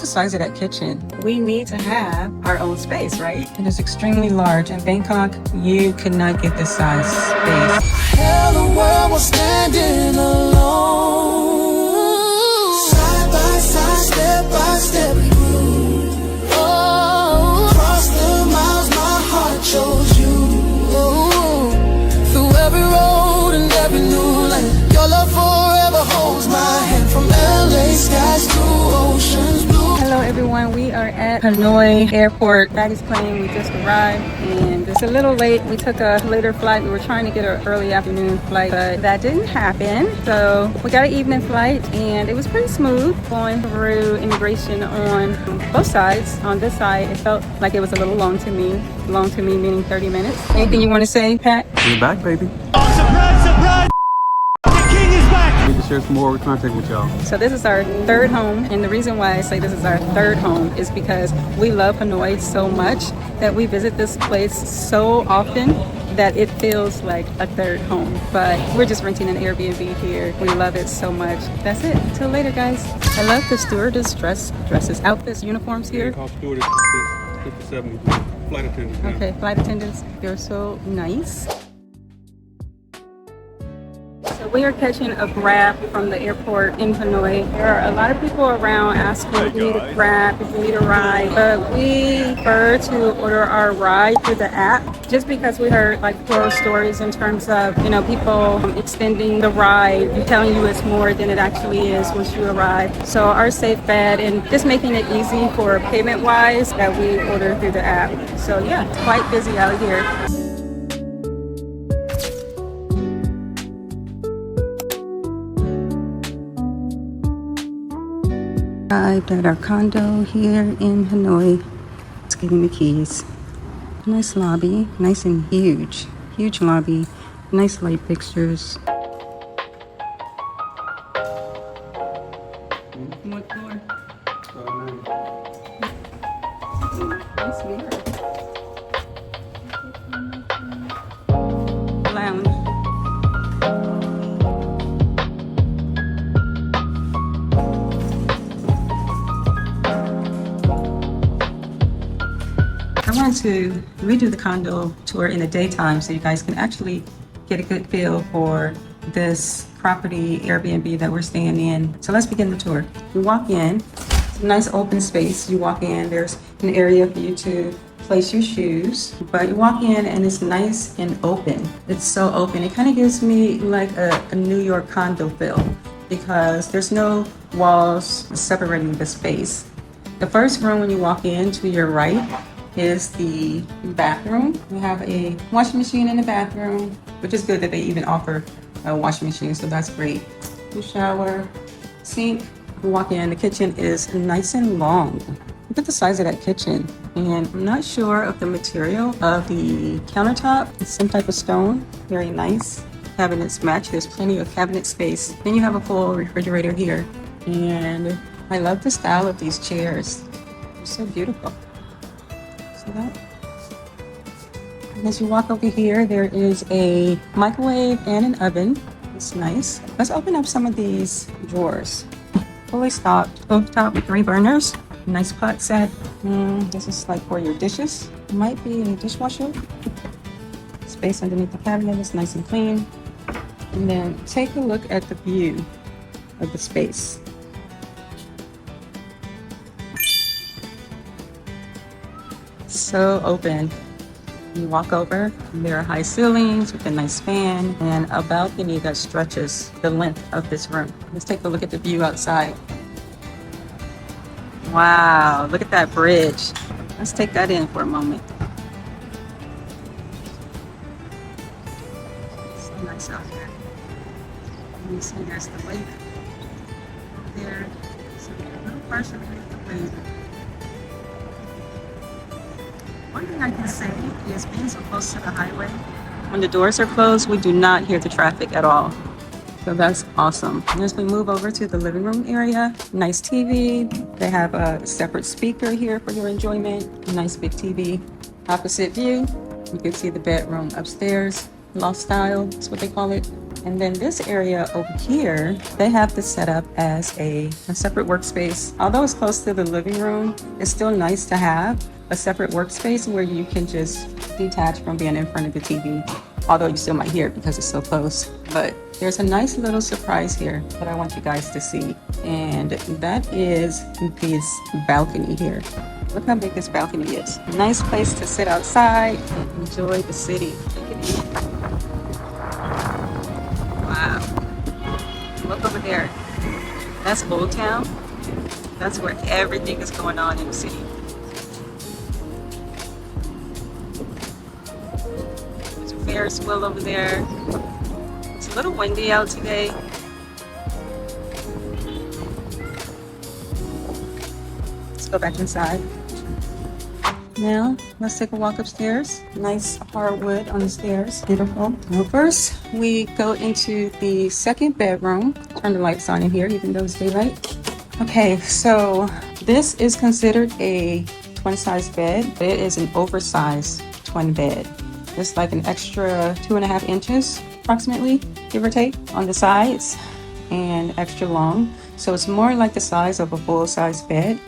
the size of that kitchen. We need to have our own space, right? It is extremely large. In Bangkok, you cannot get this size space. Hell, the world was standing alone. Side by side, step by step, we grew. Oh, across the miles, my heart chose you. Oh, through every road and every new lane, your love forever holds my hand. From LA skies to oceans blue. Hello everyone, we are at Hanoi Airport. Baggage claim, we just arrived and it's a little late. We took a later flight. We were trying to get an early afternoon flight, but that didn't happen. So we got an evening flight and it was pretty smooth going through immigration on both sides. On this side, it felt like it was a little long to me. Long to me meaning 30 minutes. Anything you want to say, Pat? You're back, baby. Oh, surprise, surprise! The king is back! We need to share some more content with y'all. So this is our third home, and the reason why I say this is our third home is because we love Hanoi so much that we visit this place so often that it feels like a third home. But we're just renting an Airbnb here. We love it so much. That's it. Until later, guys. I love the stewardess dresses, outfits, uniforms here. Call stewardess 57 flight attendants. Yeah. Okay, flight attendants, they're so nice. So we are catching a Grab from the airport in Hanoi. There are a lot of people around asking if you need a Grab, if you need a ride, but we prefer to order our ride through the app just because we heard like horror stories in terms of, you know, people extending the ride and telling you it's more than it actually is once you arrive. So our safe bet and just making it easy for payment wise that we order through the app. So yeah, it's quite busy out here. Arrived at our condo here in Hanoi. Let's give him the keys. Nice lobby, nice and huge. Huge lobby, nice light fixtures. What floor? Nice mirror. Lounge. I wanted to redo the condo tour in the daytime so you guys can actually get a good feel for this property Airbnb that we're staying in. So let's begin the tour. You walk in, it's a nice open space. You walk in, there's an area for you to place your shoes, but you walk in and it's nice and open. It's so open. It kind of gives me like a New York condo feel because there's no walls separating the space. The first room when you walk in to your right is the bathroom. We have a washing machine in the bathroom, which is good that they even offer a washing machine, so that's great. The shower, sink. We walk in, the kitchen is nice and long. Look at the size of that kitchen. And I'm not sure of the material of the countertop. It's some type of stone, very nice. Cabinets match, there's plenty of cabinet space. Then you have a full refrigerator here. And I love the style of these chairs. They're so beautiful. That. And as you walk over here, there is a microwave and an oven. It's nice. Let's open up some of these drawers. Fully stocked, stovetop with 3 burners. Nice pot set. This is like for your dishes. It might be a dishwasher. Space underneath the cabinet is nice and clean. And then take a look at the view of the space. So open. You walk over, and there are high ceilings with a nice fan and a balcony that stretches the length of this room. Let's take a look at the view outside. Wow, look at that bridge. Let's take that in for a moment. So nice out here. And you see there's the lake there. So a little partial underneath the lake. One thing I can say is being so close to the highway, when the doors are closed, we do not hear the traffic at all. So that's awesome. And as we move over to the living room area, nice TV. They have a separate speaker here for your enjoyment. Nice big TV. Opposite view, you can see the bedroom upstairs. Loft style, that's what they call it. And then this area over here, they have this set up as a separate workspace. Although it's close to the living room, it's still nice to have a separate workspace where you can just detach from being in front of the TV. Although you still might hear it because it's so close. But there's a nice little surprise here that I want you guys to see. And that is this balcony here. Look how big this balcony is. Nice place to sit outside and enjoy the city. Take it in. Wow. Look over there. That's Old Town. That's where everything is going on in the city. There's a Ferris wheel over there. It's a little windy out today. Let's go back inside. Now, let's take a walk upstairs. Nice hardwood on the stairs. Beautiful. Well, first, we go into the second bedroom. Turn the lights on in here, even though it's daylight. Okay, so this is considered a twin size bed. It is an oversized twin bed. It's like an extra 2.5 inches, approximately, give or take, on the sides, and extra long. So it's more like the size of a full-size bed.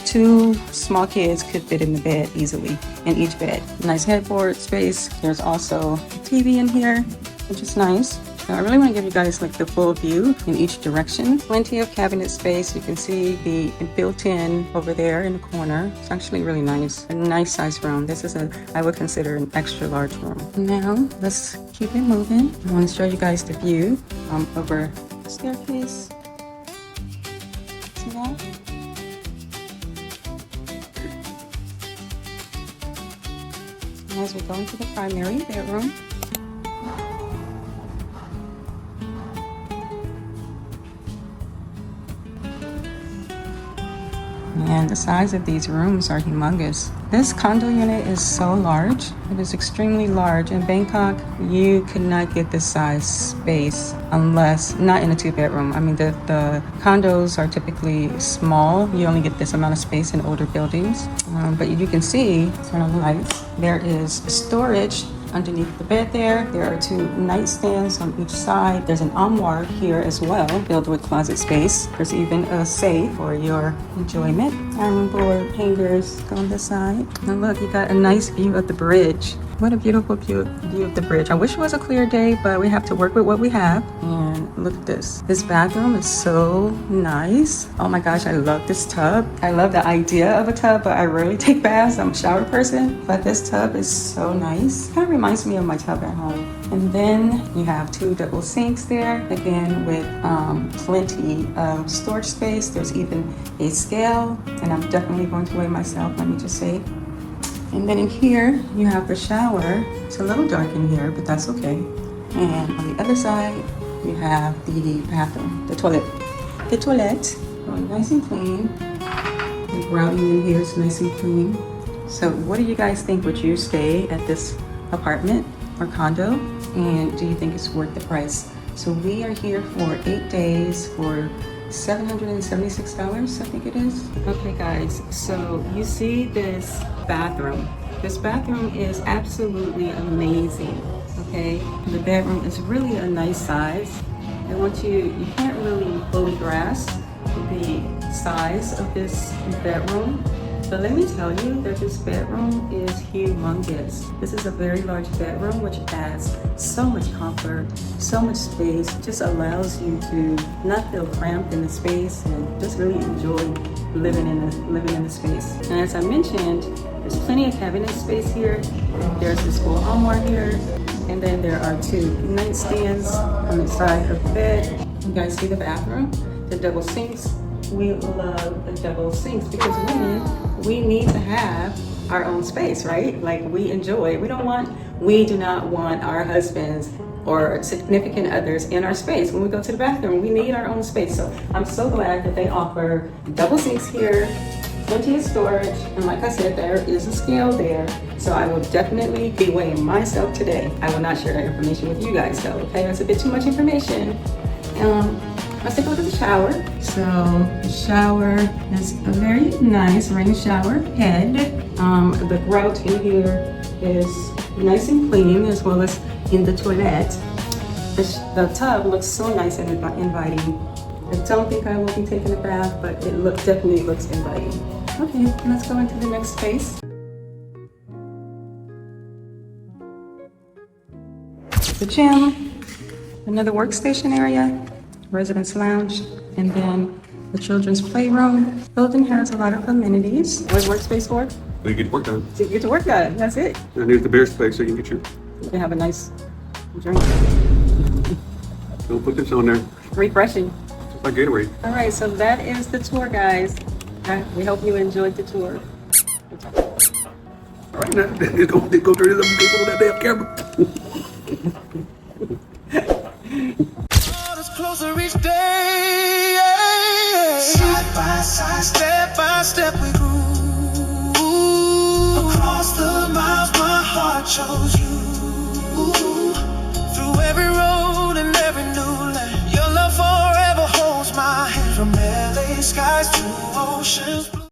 2 small kids could fit in the bed easily in each bed. Nice headboard space. There's also a TV in here, which is nice. So I really want to give you guys like the full view in each direction. Plenty of cabinet space. You can see the built-in over there in the corner. It's actually really nice. A nice size room. This is I would consider an extra large room. Now let's keep it moving. I want to show you guys the view over the staircase. See that? As we go into the primary bedroom. And the size of these rooms are humongous. This condo unit is so large. It is extremely large. In Bangkok, you could not get this size space unless, not in a 2-bedroom. I mean, the condos are typically small. You only get this amount of space in older buildings. But you can see, turn on the lights, there is storage underneath the bed there. There are 2 nightstands on each side. There's an armoire here as well, filled with closet space. There's even a safe for your enjoyment. Iron board hangers on the side. And look, you got a nice view of the bridge. What a beautiful view of the bridge. I wish it was a clear day, but we have to work with what we have. And look at this. This bathroom is so nice. Oh my gosh, I love this tub. I love the idea of a tub, but I rarely take baths. I'm a shower person, but this tub is so nice. Kind of reminds me of my tub at home. And then you have 2 double sinks there, again with plenty of storage space. There's even a scale, and I'm definitely going to weigh myself, let me just say. And then in here, you have the shower. It's a little dark in here, but that's okay. And on the other side, you have the bathroom, the toilet. The toilet, nice and clean. The grouting in here is nice and clean. So what do you guys think? Would you stay at this apartment or condo? And do you think it's worth the price? So we are here for 8 days for $776, I think it is. Okay guys, so you see this bathroom. This bathroom is absolutely amazing, okay? The bedroom is really a nice size. I want you can't really fully grasp the size of this bedroom. But let me tell you that this bedroom is humongous. This is a very large bedroom, which adds so much comfort, so much space. It just allows you to not feel cramped in the space and just really enjoy living in the space. And as I mentioned, there's plenty of cabinet space here. There's this full armoire here. And then there are 2 nightstands on the side of the bed. You guys see the bathroom, the double sinks. We love the double sinks because women, we need to have our own space, right? Like we enjoy. We do not want our husbands or significant others in our space. When we go to the bathroom, we need our own space. So I'm so glad that they offer double sinks here, plenty of storage, and like I said, there is a scale there. So I will definitely be weighing myself today. I will not share that information with you guys though, okay? That's a bit too much information. Let's take a look at the shower. So the shower is a very nice rain shower head. The grout in here is nice and clean, as well as in the toilet. The tub looks so nice and inviting. I don't think I will be taking a bath, but it definitely looks inviting. Okay, let's go into the next space. The gym, another workstation area, residence lounge, and then the children's playroom. Building has a lot of amenities. What's workspace for? So you get work done. To get to work done, that's it. And here's the beer space so you can get your, You can have a nice drink. don't put this on there, Refreshing. just like Gatorade. All right, so that is the tour, guys. We hope you enjoyed the tour. All right, now, they go through them people on that damn camera. It's closer each day. Side by side, step by step, we grew. Across the miles, my heart chose you. Through every road and every new land, your love forever holds my hand. From LA skies to oceans blue.